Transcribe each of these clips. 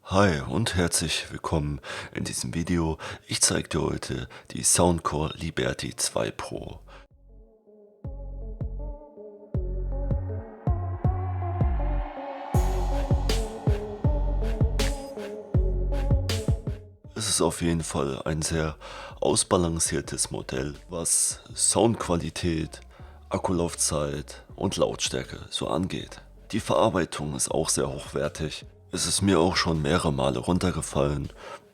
Hi und herzlich willkommen in diesem Video. Ich zeige dir heute die Soundcore Liberty 2 Pro. Es ist auf jeden Fall ein sehr ausbalanciertes Modell, was Soundqualität, Akkulaufzeit und Lautstärke so angeht. Die Verarbeitung ist auch sehr hochwertig. Es ist mir auch schon mehrere Male runtergefallen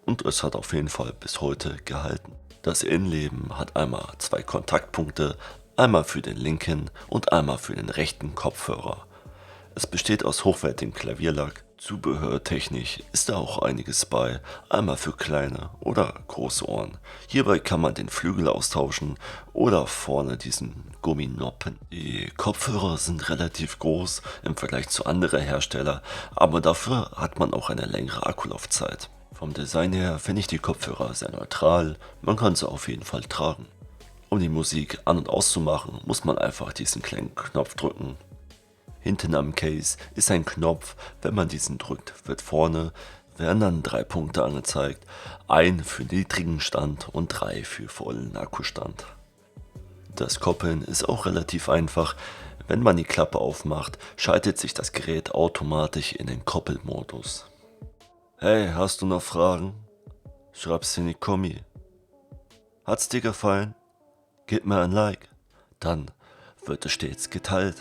und es hat auf jeden Fall bis heute gehalten. Das Innenleben hat einmal zwei Kontaktpunkte, einmal für den linken und einmal für den rechten Kopfhörer. Es besteht aus hochwertigem Klavierlack. Zubehörtechnisch ist da auch einiges bei, einmal für kleine oder große Ohren. Hierbei kann man den Flügel austauschen oder vorne diesen Gumminoppen. Die Kopfhörer sind relativ groß im Vergleich zu anderen Herstellern, aber dafür hat man auch eine längere Akkulaufzeit. Vom Design her finde ich die Kopfhörer sehr neutral, man kann sie auf jeden Fall tragen. Um die Musik an- und auszumachen, muss man einfach diesen kleinen Knopf drücken. Hinten am Case ist ein Knopf, wenn man diesen drückt, werden dann 3 Punkte angezeigt, ein für niedrigen Stand und 3 für vollen Akkustand. Das Koppeln ist auch relativ einfach, wenn man die Klappe aufmacht, schaltet sich das Gerät automatisch in den Koppelmodus. Hey, hast du noch Fragen? Schreib's in die Kommi. Hat's dir gefallen? Gib mir ein Like, dann wird es stets geteilt.